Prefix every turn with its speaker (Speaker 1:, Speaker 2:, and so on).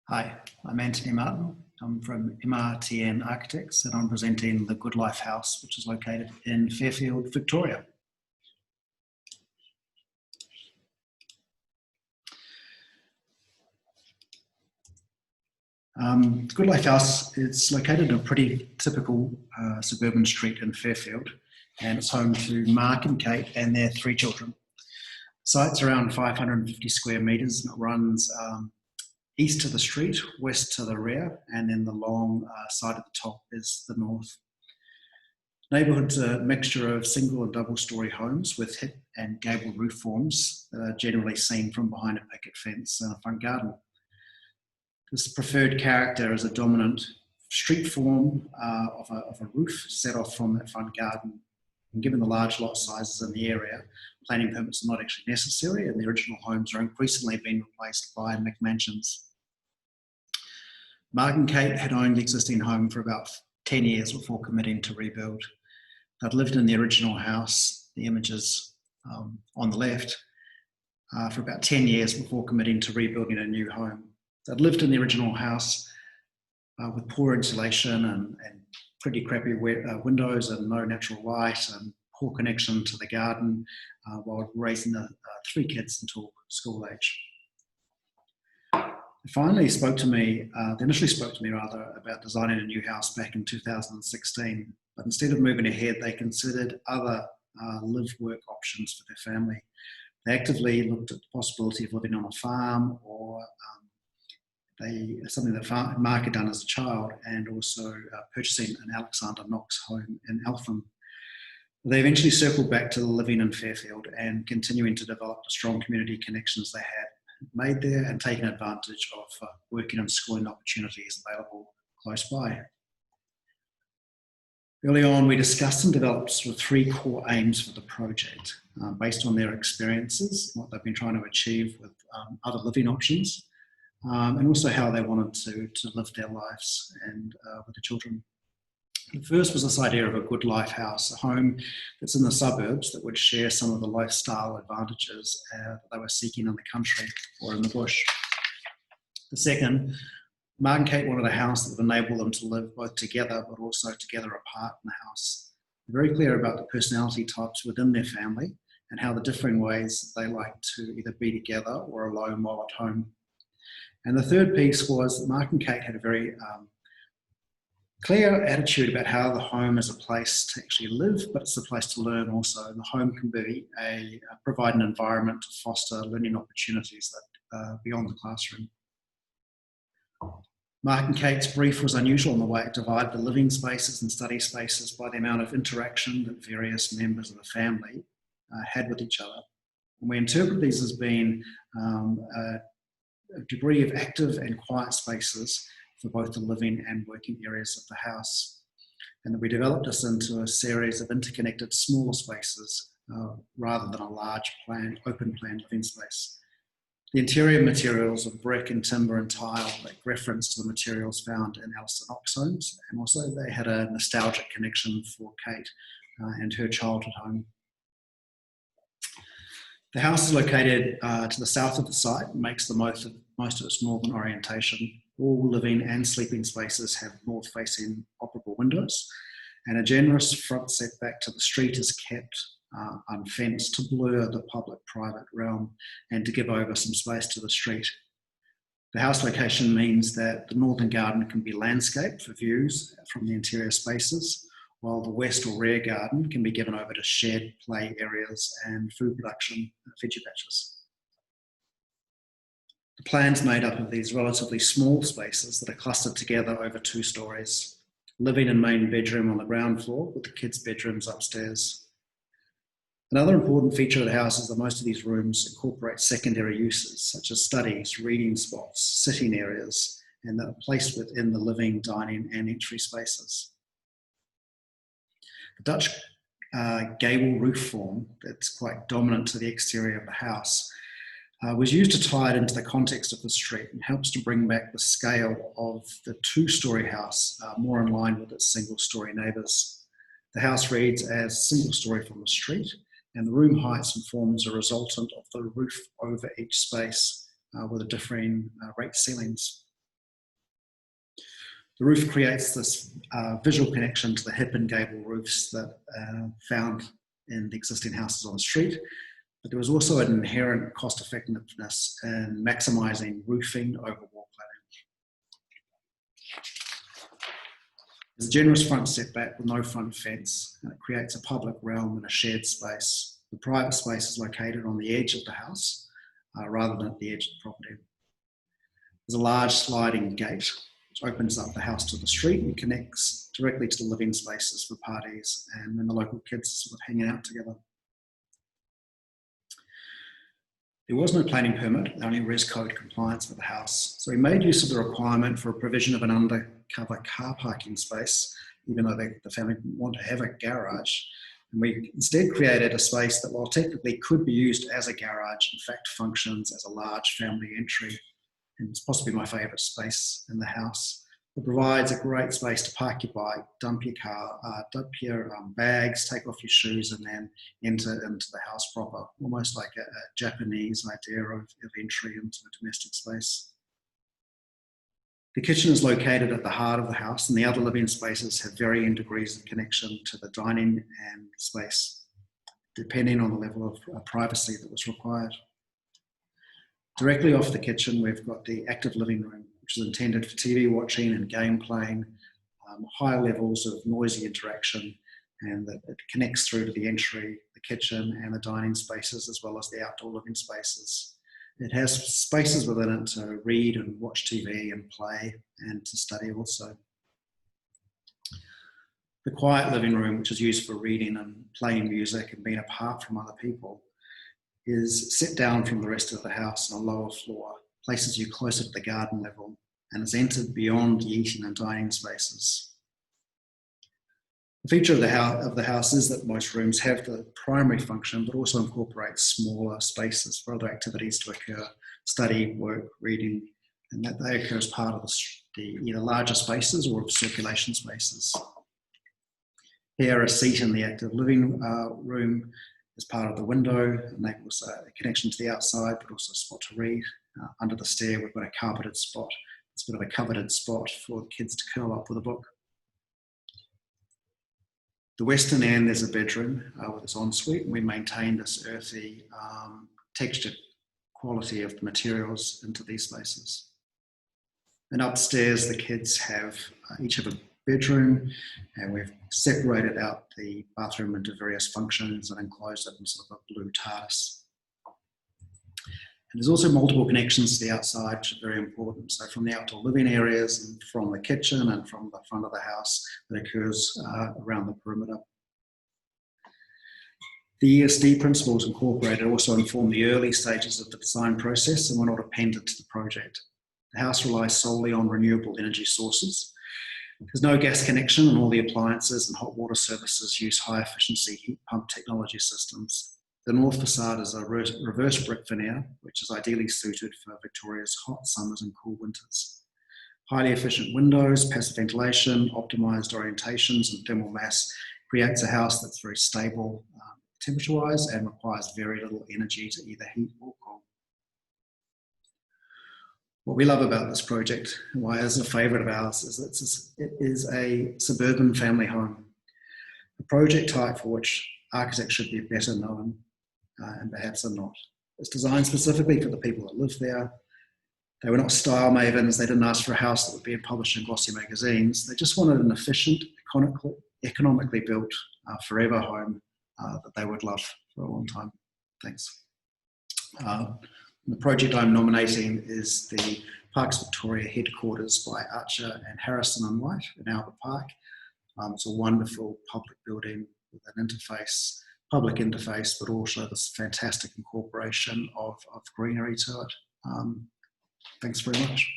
Speaker 1: Hi, I'm Anthony Martin. I'm from MRTN Architects and I'm presenting the Good Life House, which is located in Fairfield, Victoria. Good Life House is located in a pretty typical suburban street in Fairfield, and it's home to Mark and Kate and their 3 children. The site's around 550 square metres and it runs east to the street, west to the rear, and then the long side at the top is the north. Neighbourhood's a mixture of single and double storey homes with hip and gable roof forms that are generally seen from behind a picket fence and a front garden. This preferred character is a dominant street form of a roof set off from that front garden. And given the large lot sizes in the area, planning permits are not actually necessary, and the original homes are increasingly being replaced by McMansions. Mark and Kate had owned the existing home for about 10 years before committing to rebuild. They'd lived in the original house, the images on the left, for about 10 years before committing to rebuilding a new home. They'd lived in the original house with poor insulation and pretty crappy windows and no natural light and poor connection to the garden while raising the 3 kids until school age. They initially spoke to me about designing a new house back in 2016, but instead of moving ahead, they considered other live-work options for their family. They actively looked at the possibility of living on a farm or something that Mark had done as a child, and also purchasing an Alexander Knox home in Eltham. They eventually circled back to living in Fairfield and continuing to develop the strong community connections they had made there and taking advantage of working and schooling opportunities available close by. Early on, we discussed and developed sort of 3 core aims for the project based on their experiences, what they've been trying to achieve with other living options, and also how they wanted to live their lives and with the children. The first was this idea of a good life house, a home that's in the suburbs that would share some of the lifestyle advantages that they were seeking in the country or in the bush. The second, Mark and Kate wanted a house that would enable them to live both together but also together apart in the house. They're very clear about the personality types within their family and how the differing ways they like to either be together or alone while at home. And the third piece was that Mark and Kate had a very clear attitude about how the home is a place to actually live, but it's a place to learn also. And the home can be provide an environment to foster learning opportunities that are beyond the classroom. Mark and Kate's brief was unusual in the way it divided the living spaces and study spaces by the amount of interaction that various members of the family had with each other. And we interpret these as being a degree of active and quiet spaces for both the living and working areas of the house. And that we developed this into a series of interconnected smaller spaces rather than a large open plan living space. The interior materials of brick and timber and tile make reference to the materials found in Alexander Knox homes, and also they had a nostalgic connection for Kate and her childhood home. The house is located to the south of the site and makes the most of its northern orientation. All living and sleeping spaces have north-facing operable windows, and a generous front setback to the street is kept unfenced to blur the public-private realm and to give over some space to the street. The house location means that the northern garden can be landscaped for views from the interior spaces, while the west or rear garden can be given over to shed, play areas and food production veggie patches. The plan's made up of these relatively small spaces that are clustered together over 2 stories. Living and main bedroom on the ground floor with the kids' bedrooms upstairs. Another important feature of the house is that most of these rooms incorporate secondary uses such as studies, reading spots, sitting areas, and that are placed within the living, dining and entry spaces. The Dutch gable roof form that's quite dominant to the exterior of the house was used to tie it into the context of the street and helps to bring back the scale of the 2-storey house more in line with its single-storey neighbours. The house reads as single-storey from the street, and the room heights and forms are resultant of the roof over each space with the differing rate ceilings. The roof creates this visual connection to the hip and gable roofs that are found in the existing houses on the street. But there was also an inherent cost effectiveness in maximising roofing over wall cladding. There's a generous front setback with no front fence, and it creates a public realm and a shared space. The private space is located on the edge of the house rather than at the edge of the property. There's a large sliding gate which opens up the house to the street and connects directly to the living spaces for parties and when the local kids are sort of hanging out together. There was no planning permit, only res code compliance with the house. So we made use of the requirement for a provision of an undercover car parking space, even though the family didn't want to have a garage. And we instead created a space that, while technically could be used as a garage, in fact functions as a large family entry. And it's possibly my favourite space in the house. It provides a great space to park your bike, dump your car, dump your bags, take off your shoes, and then enter into the house proper, almost like a Japanese idea of entry into a domestic space. The kitchen is located at the heart of the house, and the other living spaces have varying degrees of connection to the dining and space, depending on the level of privacy that was required. Directly off the kitchen, we've got the active living room, which is intended for TV watching and game playing, high levels of noisy interaction, and that it connects through to the entry, the kitchen, and the dining spaces, as well as the outdoor living spaces. It has spaces within it to read and watch TV and play, and to study also. The quiet living room, which is used for reading and playing music and being apart from other people, is set down from the rest of the house on a lower floor, places you closer to the garden level, and is entered beyond the eating and dining spaces. The feature of the house is that most rooms have the primary function, but also incorporate smaller spaces for other activities to occur, study, work, reading, and that they occur as part of the either larger spaces or circulation spaces. Here, a seat in the active living room as part of the window, enables a connection to the outside, but also a spot to read. Under the stair, we've got a carpeted spot. It's a bit of a coveted spot for the kids to curl up with a book. The western end, there's a bedroom with its ensuite, and we maintain this earthy textured quality of the materials into these spaces. And upstairs, the kids have each have a bedroom, and we've separated out the bathroom into various functions and enclosed it in sort of a blue TARDIS. And there's also multiple connections to the outside, which are very important. So from the outdoor living areas and from the kitchen and from the front of the house that occurs around the perimeter. The ESD principles incorporated also inform the early stages of the design process and were not appended to the project. The house relies solely on renewable energy sources. There's no gas connection, and all the appliances and hot water services use high efficiency heat pump technology systems. The north facade is a reverse brick veneer, which is ideally suited for Victoria's hot summers and cool winters. Highly efficient windows, passive ventilation, optimised orientations, and thermal mass creates a house that's very stable temperature-wise and requires very little energy to either heat or cool. What we love about this project, and why it's a favourite of ours, is that it is a suburban family home, a project type for which architects should be better known and perhaps are not. It's designed specifically for the people that live there. They were not style mavens. They didn't ask for a house that would be published in glossy magazines. They just wanted an efficient, economically built, forever home that they would love for a long time. Thanks. The project I'm nominating is the Parks Victoria headquarters by Archer and Harrison and White in Albert Park. It's a wonderful public building with an interface, public interface, but also this fantastic incorporation of greenery to it. Thanks very much.